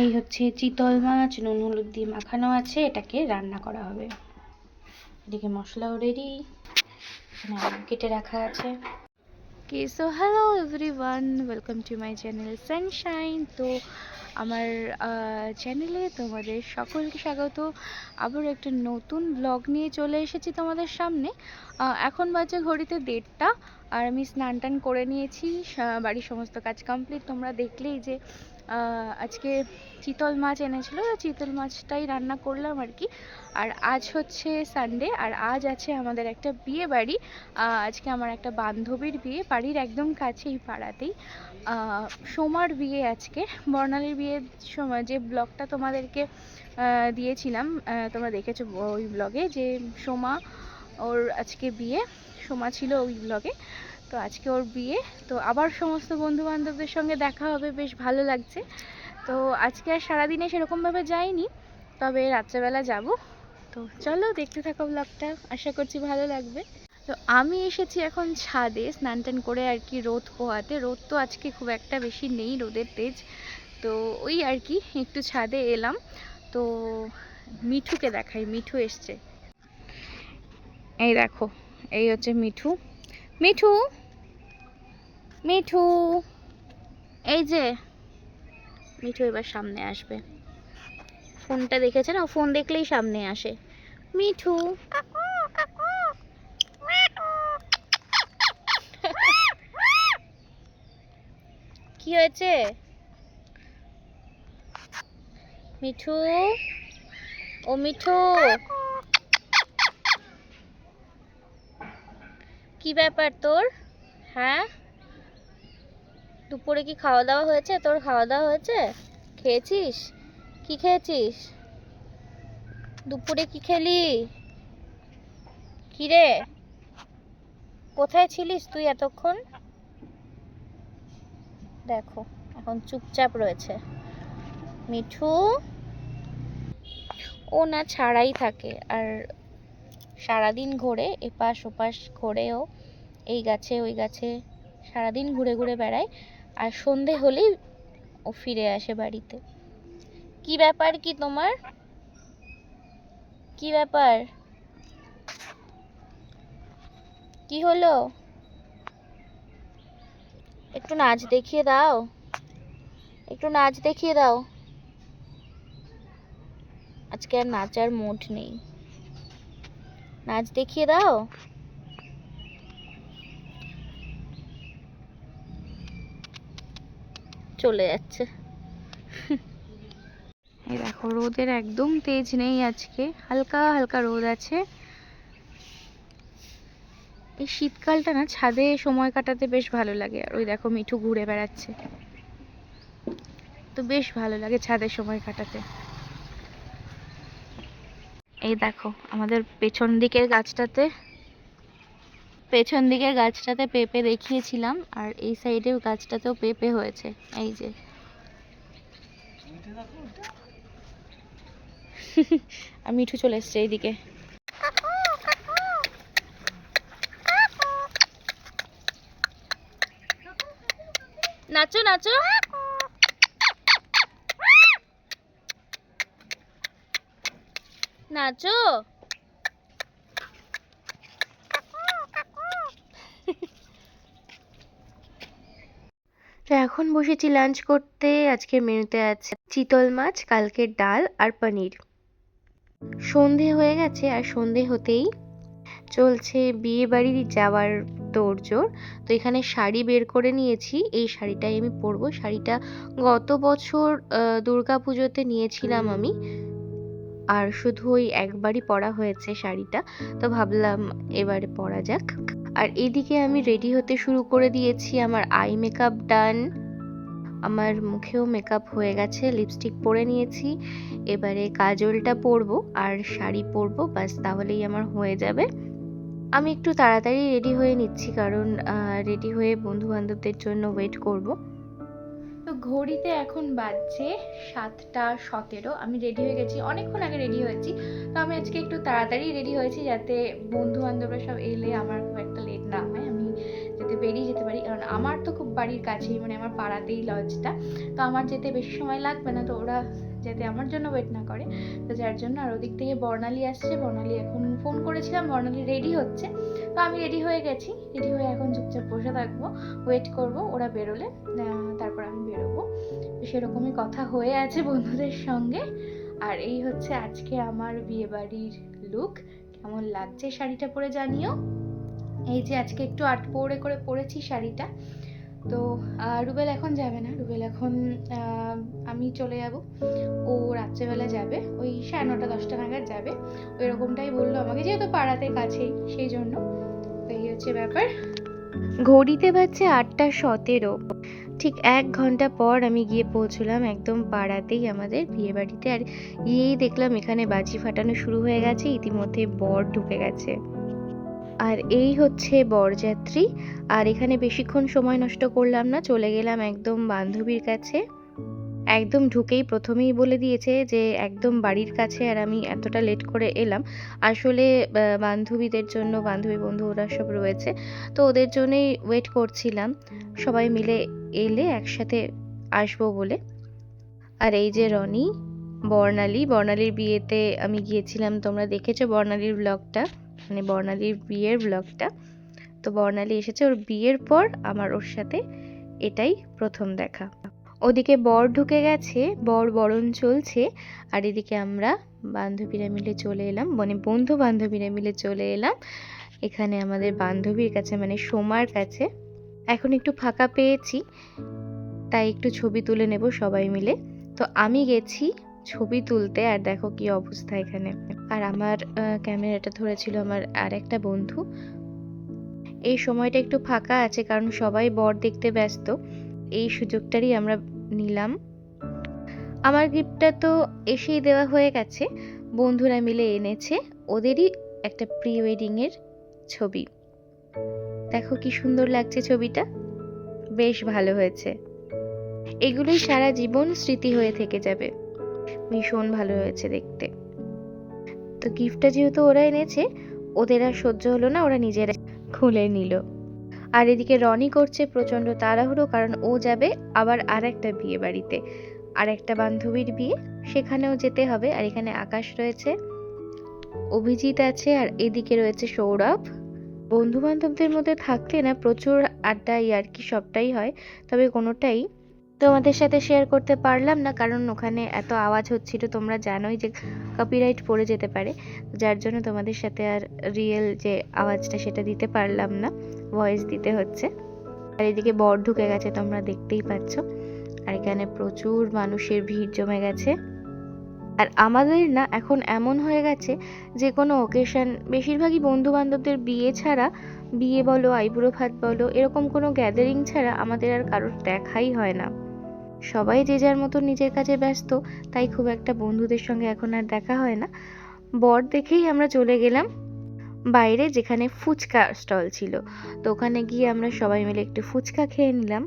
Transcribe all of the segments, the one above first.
এই হচ্ছে চিতল মাছ, নুন হলুদ দিয়ে মাখানো আছে, এটাকে রান্না করা হবে। এদিকে মশলাও রেডি, এখানে আলু কেটে রাখা আছে। Okay, so hello everyone, welcome to my channel Sunshine. তো আমার চ্যানেলে তোমাদের সকলকে স্বাগত। আবার একটা নতুন ব্লগ নিয়ে চলে এসেছি তোমাদের সামনে। এখন বাজে ঘড়িতে 1:30, আর আমি স্নান টান করে নিয়েছি, বাড়ির সমস্ত কাজ কমপ্লিট। তোমরা দেখলেই যে আজকে চিতল মাছ এনেছিল, চিতল মাছটাই রান্না করলাম আর কি। আর আজ হচ্ছে সানডে, আর আজ আছে আমাদের একটা বিয়ে বাড়ি। আজকে আমার একটা বান্ধবীর বিয়ে, বাড়ির একদম কাছেই, পাড়াতেই। সোমার বিয়ে আজকে। বর্ণালীর বিয়ের সময় যে ব্লগটা তোমাদেরকে দিয়েছিলাম, তোমরা দেখেছো ওই ব্লগে, যে সোমা ওর আজকে বিয়ে, সোমা ছিল ওই ব্লগে। তো আজকে ওর বিয়ে, তো আবার সমস্ত বন্ধু বান্ধবদের সঙ্গে দেখা হবে, বেশ ভালো লাগছে। তো আজকে আর সারাদিনে সেরকমভাবে যাইনি, তবে রাত্রেবেলা যাব। তো চলো দেখতে থাকো ব্লগটা, আশা করছি ভালো লাগবে। তো আমি এসেছি এখন ছাদে স্নান টান করে আর কি, রোদ পোহাতে। রোদ তো আজকে খুব একটা বেশি নেই, রোদের তেজ। তো ওই আর কি একটু ছাদে এলাম। তো মিঠুকে দেখাই, মিঠু এসছে। এই দেখো, এই হচ্ছে মিঠু। মিঠু, মিঠু, এই যে মিঠু এবার সামনে আসবে। ফোনটা দেখেছে না, ফোন দেখলেই সামনে আসে। মিঠু, কি হয়েছে মিঠু? ও মিঠু, কি ব্যাপার তোর? হ্যাঁ, দুপুরে কি খাওয়া দাওয়া হয়েছে? তোর খাওয়া দাওয়া হয়েছে? খেয়েছিস? কি খেয়েছিস? দুপুরে কি খেলি? কি রে, কোথায় ছিলিস তুই এতক্ষণ? দেখো, এখন চুপচাপ রয়েছে মিঠু। ও না ছাড়াই থাকে, আর সারাদিন ঘোরে, এপাশ ওপাশ ঘোরেও, এই গাছে ওই গাছে, সারাদিন ঘুরে ঘুরে বেড়ায়। আর সন্ধে হলেই ও ফিরে আসে বাড়িতে। কি ব্যাপার কি তোমার? কি ব্যাপার? কি হলো? একটু নাচ দেখিয়ে দাও, একটু নাচ দেখিয়ে দাও। আজকে আর নাচার মুড নেই, নাচ দেখিয়ে দাও। চলে যাচ্ছে। এই দেখো, রোদের একদম তেজ নেই আজকে, হালকা হালকা রোদ আছে। এই শীতকালটা না ছাদে সময় কাটাতে বেশ ভালো লাগে। আর ওই দেখো মিঠু ঘুরে বেড়াচ্ছে, তো বেশ ভালো লাগে ছাদে সময় কাটাতে। এই দেখো আমাদের পেছন দিকের গাছটাতে পেঁপে দেখিয়েছিলাম, আর এই সাইডের গাছটাতেও পেঁপে হয়েছে। এই যে আর মিঠু চলে এসছে এইদিকে। নাচো নাচো, নাচো। তো এখন বসেছি লাঞ্চ করতে। আজকের মেনুতে আছে চিতল মাছ, কালকের ডাল আর পনির। সন্ধে হয়ে গেছে, আর সন্ধে হতেই চলছে বিয়ে বাড়ি যাওয়ার তোড়জোড়। তো এখানে শাড়ি বের করে নিয়েছি, এই শাড়িটাই আমি পরবো। শাড়িটা গত বছর দুর্গা পুজোতে নিয়েছিলাম আমি, আর শুধু ওই একবারই পরা হয়েছে শাড়িটা, তো ভাবলাম এবারে পরা যাক। আর এদিকে আমি রেডি হতে শুরু করে দিয়েছি, আমার আই মেকআপ ডান, আমার মুখেও মেকআপ হয়ে গেছে, লিপস্টিক পরে নিয়েছি। এবারে কাজলটা পরবো আর শাড়ি পরবো, বাস তাহলেই আমার হয়ে যাবে। আমি একটু তাড়াতাড়ি রেডি হয়ে নিচ্ছি, কারণ রেডি হয়ে বন্ধু বান্ধবদের জন্য ওয়েট করব। তো ঘড়িতে এখন বাজছে 7:17। আমি রেডি হয়ে গেছি, অনেকক্ষণ আগে রেডি হয়েছি। তো আমি আজকে একটু তাড়াতাড়ি রেডি হয়েছি, যাতে বন্ধু বান্ধবরা সব এলে আমার খুব একটা লেট না হয়, আমি যাতে বেরিয়ে যেতে পারি, কারণ আমার তো খুব বাড়ির কাছেই, মানে আমার পাড়াতেই লজটা, তো আমার যেতে বেশি সময় লাগবে না, তো ওরা যাতে আমার জন্য ওয়েট না করে, তো যার জন্য। আর ওদিক থেকে বর্ণালী আসছে, বর্ণালী এখন ফোন করেছিলাম, বর্ণালী রেডি হচ্ছে, তো আমি রেডি হয়ে গেছি, রেডি হয়ে এখন চুপচাপ বসে থাকবো, ওয়েট করব ওরা বেরোলে, তারপর আমি বেরোবো। সেরকমই কথা হয়ে আছে বন্ধুদের সঙ্গে। আর এই হচ্ছে আজকে আমার বিয়েবাড়ির লুক। কেমন লাগছে শাড়িটা পরে জানিও। এই যে আজকে একটু আট পৌড়ে করে পরেছি শাড়িটা। তো রুবেল এখন যাবে না, রুবেল এখন আমি চলে যাব, ও রাত্রেবেলা যাবে, ওই 9:30-10টা নাগাদ যাবে, ওই রকমটাই বললো আমাকে, যেহেতু পাড়াতে কাছেই সেই জন্য। তো এই হচ্ছে ব্যাপার। ঘড়িতে বাজছে 8:17। ঠিক 1 ঘন্টা পর আমি গিয়ে পৌঁছলাম একদম পাড়াতেই আমাদের বিয়ে বাড়িতে। আর গিয়েই দেখলাম এখানে বাজি ফাটানো শুরু হয়ে গেছে, ইতিমধ্যে বর ঢুকে গেছে। আর এই হচ্ছে বরযাত্রী। আর এখানে বেশিক্ষণ সময় নষ্ট করলাম না, চলে গেলাম একদম বান্ধবীর কাছে। একদম ঢুকেই প্রথমেই বলে দিয়েছে যে একদম বাড়ির কাছে, আর আমি এতটা লেট করে এলাম আসলে বান্ধবীদের জন্য, বান্ধবী বন্ধু ওরা সব রয়েছে, তো ওদের জন্যই ওয়েট করছিলাম, সবাই মিলে এলে একসাথে আসবো বলে। আর এই যে রনি, বর্ণালীর বিয়েতে আমি গিয়েছিলাম, তোমরা দেখেছো বর্ণালীর ব্লগটা, মানে বর্ণালীর বিয়ের ব্লগটা। তো বর্ণালী এসেছে ওর বিয়ের পর, আমার ওর সাথে এটাই প্রথম দেখা। ওদিকে বর ঢুকে গেছে, বর বরণ চলছে, আর এদিকে আমরা বান্ধবীরা মিলে চলে এলাম, মানে বন্ধু বান্ধবীরা মিলে চলে এলাম এখানে আমাদের বান্ধবীর কাছে, মানে সোমার কাছে। এখন একটু ফাঁকা পেয়েছি, তাই একটু ছবি তুলে নেব সবাই মিলে। তো আমি গেছি ছবি তুলতে, আর দেখো কি অবস্থা এখানে। আর আমার ক্যামেরাটা ধরেছিল আমার আর একটা বন্ধু। এই সময়টা একটু ফাঁকা আছে কারণ সবাই বর দেখতে ব্যস্ত, এই সুযোগটারই আমরা নিলাম। আমার গিফটটা তো এসেই দেওয়া হয়ে গেছে, বন্ধুরা মিলে এনেছে ওদেরই একটা প্রি ওয়েডিং এর ছবি। দেখো কি সুন্দর লাগছে ছবিটা, বেশ ভালো হয়েছে। এগুলোই সারা জীবন স্মৃতি হয়ে থেকে যাবে, ভীষণ ভালো হয়েছে দেখতে। তো গিফটটা যেহেতু ওরা এনেছে, ওদের আর সহ্য হলো না, ওরা নিজেরা খুলে নিল। আর এদিকে রনি করছে প্রচন্ড তাড়াহুড়ো, কারণ ও যাবে আবার আর একটা বিয়ে বাড়িতে, আর একটা বান্ধবীর বিয়ে, সেখানেও যেতে হবে। আর এখানে আকাশ রয়েছে, অভিজিৎ আছে, আর এদিকে রয়েছে সৌরভ। বন্ধু বান্ধবদের মধ্যে থাকলে না প্রচুর আড্ডা ইয়ার্কি সবটাই হয়, তবে কোনোটাই তোমাদের সাথে শেয়ার করতে পারলাম না, কারণ ওখানে এত আওয়াজ হচ্ছিল, তোমরা জানোই যে কপিরাইট পড়ে যেতে পারে, যার জন্য তোমাদের সাথে আর রিয়েল যে আওয়াজটা সেটা দিতে পারলাম না, ভয়েস দিতে হচ্ছে। আর এদিকে বর ঢুকে গেছে, তোমরা দেখতেই পাচ্ছ। আর এখানে প্রচুর মানুষের ভিড় জমে গেছে। আর আমাদের না এখন এমন হয়ে গেছে যে কোনো ওকেশন, বেশিরভাগই বন্ধু বান্ধবদের বিয়ে ছাড়া, বিয়ে বলো আইবুড়ো ভাত বলো, এরকম কোনো গ্যাদারিং ছাড়া আমাদের আর কারোর দেখাই হয় না। সবাই যে যার মতো নিজের কাজে ব্যস্ত, তাই খুব একটা বন্ধুদের সঙ্গে এখন আর দেখা হয় না। বর দেখেই আমরা চলে গেলাম বাইরে, যেখানে ফুচকা স্টল ছিল, তো ওখানে গিয়ে আমরা সবাই মিলে একটু ফুচকা খেয়ে নিলাম।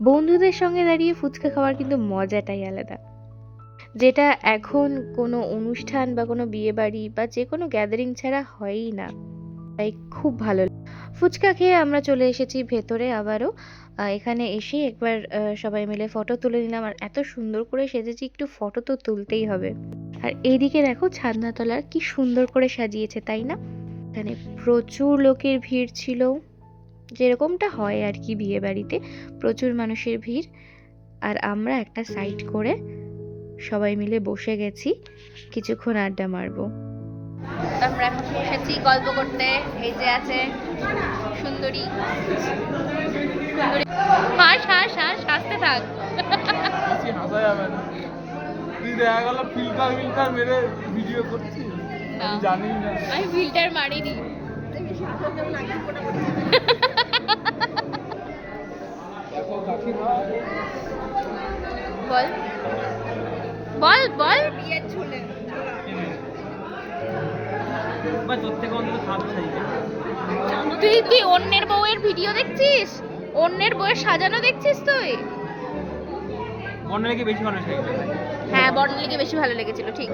বন্ধুদের সঙ্গে দাঁড়িয়ে ফুচকা খাওয়ার কিন্তু মজাটাই আলাদা, যেটা এখন কোনো অনুষ্ঠান বা কোনো বিয়ে বাড়ি বা যে কোনো গ্যাদারিং ছাড়া হয়ই না, তাই খুব ভালো। ফুচকা খেয়ে আমরা চলে এসেছি ভেতরে আবারও। এখানে এসে একবার সবাই মিলে ফটো তুলে নিলাম, আর এত সুন্দর করে সেজেছি, একটু ফটো তো তুলতেই হবে। আর এইদিকে দেখো ছাদনাতলার কি সুন্দর করে সাজিয়েছে, তাই না? এখানে প্রচুর লোকের ভিড় ছিল, যেরকমটা হয় আর কি বিয়ে বাড়িতে, প্রচুর মানুষের ভিড়। আর আমরা একটা সাইড করে সবাই মিলে বসে গেছি, কিছুক্ষণ আড্ডা মারবো। আমরা এখন বসেছি গল্প করতে। এই যে আছে সুন্দরী, হাস হাস হাস, হাসতে থাক। হাসা যাবে না, তুই দেখা গেল ফিল্টার মেরে ভিডিও করছিস, জানি না আমি ফিল্টার মারিনি। বল বল বল। বিয়ের ঝুলে তুই কি অন্যের বউয়ের ভিডিও দেখছিস? অন্যের বউয়ের সাজানো দেখছিস তুই? বর্ণালীকে বেশি ভালো লেগেছে। হ্যাঁ, বর্ণালীকে বেশি ভালো লেগেছিল, ঠিক।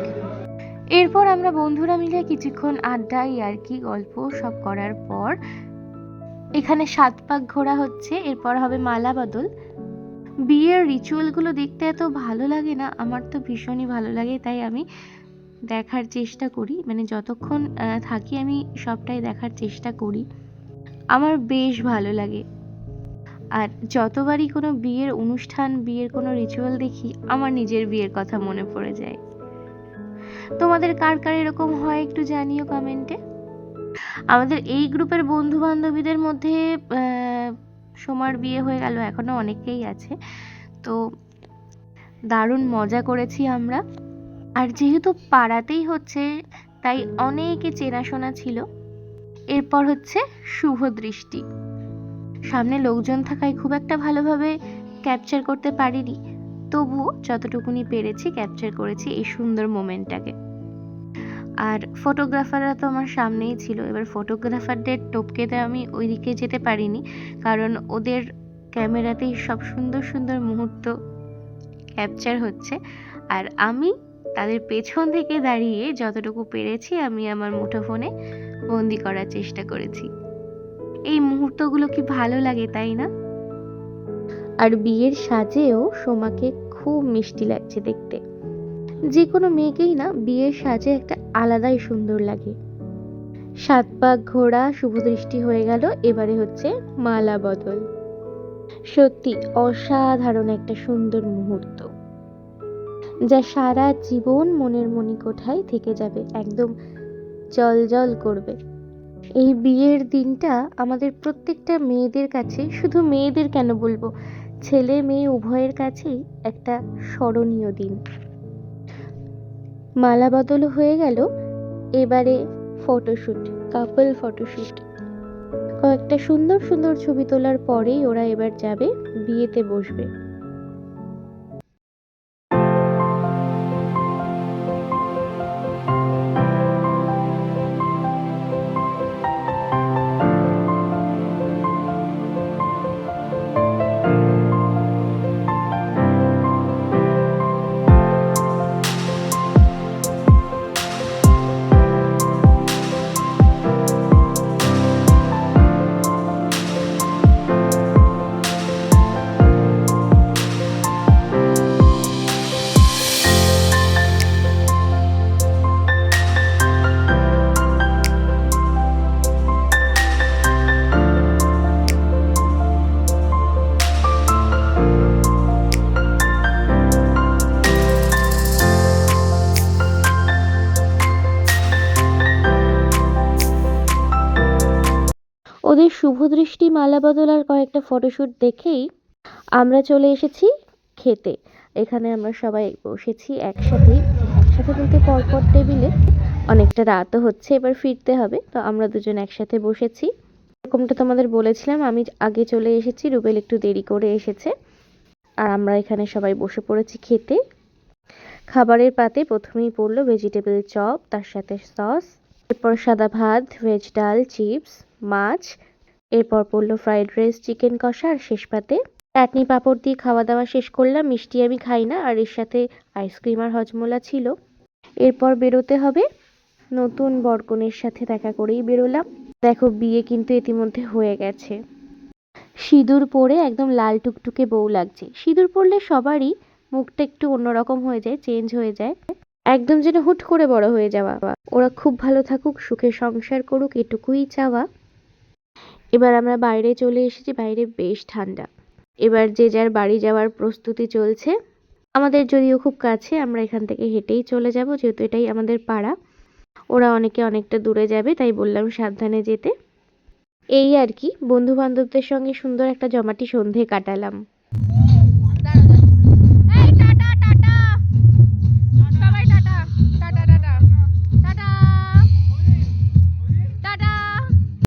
এরপর আমরা বন্ধুরা মিলে কিছুক্ষণ আড্ডা ইয়ার্কি গল্প সব করার পর এখানে 7 পাক ঘোরা হচ্ছে, এরপর হবে মালা বদল। বিয়ের রিচুয়ালগুলো দেখতে এত ভালো লাগে না, আমার তো ভীষণই ভালো লাগে, তাই আমি দেখার চেষ্টা করি, মানে যতক্ষণ থাকি আমি সবটাই দেখার চেষ্টা করি। আমার বেশ ভালো লাগে। আর যতবারই কোনো বিয়ের অনুষ্ঠান, বিয়ের কোনো রিচুয়াল দেখি, আমার নিজের বিয়ের কথা মনে পড়ে যায়। তোমাদের কার কার এরকম হয় একটু জানিও কমেন্টে। আমাদের এই গ্রুপের বন্ধু বান্ধবীদের মধ্যে সোমার বিয়ে হয়ে গেল, এখনো অনেকেই আছে, তো দারুণ মজা করেছি আমরা। আর যেহেতু পাড়াতেই হচ্ছে, তাই অনেকে চেনাশোনা ছিল। এরপর হচ্ছে শুভ দৃষ্টি। সামনে লোকজন থাকায় খুব একটা ভালোভাবে ক্যাপচার করতে পারিনি, তবুও যতটুকুনি পেরেছি ক্যাপচার করেছি এই সুন্দর মোমেন্টটাকে। আর ফটোগ্রাফাররা তো আমার সামনেই ছিল, এবার ফটোগ্রাফারদের টপকেতে আমি ওইদিকে যেতে পারিনি, কারণ ওদের ক্যামেরাতেই সব সুন্দর সুন্দর মুহূর্ত ক্যাপচার হচ্ছে, আর আমি তাদের পেছন থেকে দাঁড়িয়ে যতটুকু পেরেছি আমি আমার মুঠোফোনে বন্দি করার চেষ্টা করেছি। এই মুহূর্তগুলো কি ভালো লাগে, তাই না? আর বিয়ের সাজেও সোমাকে খুব মিষ্টি লাগছে দেখতে। যে কোনো মেয়েকেই না বিয়ের সাজে একটা আলাদাই সুন্দর লাগে। 7 পাক ঘোড়া, শুভ দৃষ্টি হয়ে গেল, এবারে হচ্ছে মালা বদল। সত্যি অসাধারণ একটা সুন্দর মুহূর্ত, যা সারা জীবন মনের মণিকোঠায় থেকে যাবে, একদম জল করবে। এই বিয়ের দিনটা আমাদের প্রত্যেকটা মেয়েদের কাছে, শুধু মেয়েদের কেন বলবো, ছেলে মেয়ে উভয়ের কাছেই একটা স্মরণীয় দিন। মালা বদল হয়ে গেল, এবারে ফটোশ্যুট, কাপল ফটোশ্যুট। কয়েকটা সুন্দর সুন্দর ছবি তোলার পরেই ওরা এবার যাবে বিয়েতে বসবে। ওদের শুভদৃষ্টি, মালা বদল আর কয়েকটা ফটোশ্যুট দেখেই আমরা চলে এসেছি খেতে। এখানে আমরা সবাই বসেছি একসাথে বলতে পরপর টেবিলে। অনেকটা রাতও হচ্ছে, এবার ফিরতে হবে, তো আমরা দুজন একসাথে বসেছি। এরকমটা তোমাদের বলেছিলাম, আমি আগে চলে এসেছি, রুবেল একটু দেরি করে এসেছে। আর আমরা এখানে সবাই বসে পড়েছি খেতে। খাবারের পাতে প্রথমেই পড়লো ভেজিটেবল চপ, তার সাথে সস, এরপর সাদা ভাত, ভেজ ডাল, চিপস, মাছ, এরপর পড়লো ফ্রাইড রাইস, চিকেন কষা, আর শেষ পাতে চাটনি পাঁপড় দিয়ে খাওয়া দাওয়া শেষ করলাম। মিষ্টি আমি খাই না, আর এর সাথে আইসক্রিম আর হজমোলা ছিল। এরপর বেরোতে হবে, নতুন বরকনের সাথে দেখা করেই বেরোলাম। দেখো বিয়ে কিন্তু ইতিমধ্যে হয়ে গেছে। সিঁদুর পরে একদম লাল টুকটুকে বউ লাগছে। সিঁদুর পরলে সবারই মুখটা একটু অন্যরকম হয়ে যায়, চেঞ্জ হয়ে যায়, একদম যেন হুট করে বড় হয়ে যাওয়া। ওরা খুব ভালো থাকুক, সুখে সংসার করুক, এটুকুই চাওয়া। এবার আমরা বাইরে চলে এসেছি, বাইরে বেশ ঠান্ডা। এবার যে যার বাড়ি যাওয়ার প্রস্তুতি চলছে। আমাদের যদিও খুব কাছে, আমরা এখান থেকে হেঁটেই চলে যাব, যেহেতু এটাই আমাদের পাড়া। ওরা অনেকে অনেকটা দূরে যাবে, তাই বললাম সাবধানে যেতে। এই আর কি, বন্ধু বান্ধবদের সঙ্গে সুন্দর একটা জমাটি সন্ধে কাটালাম।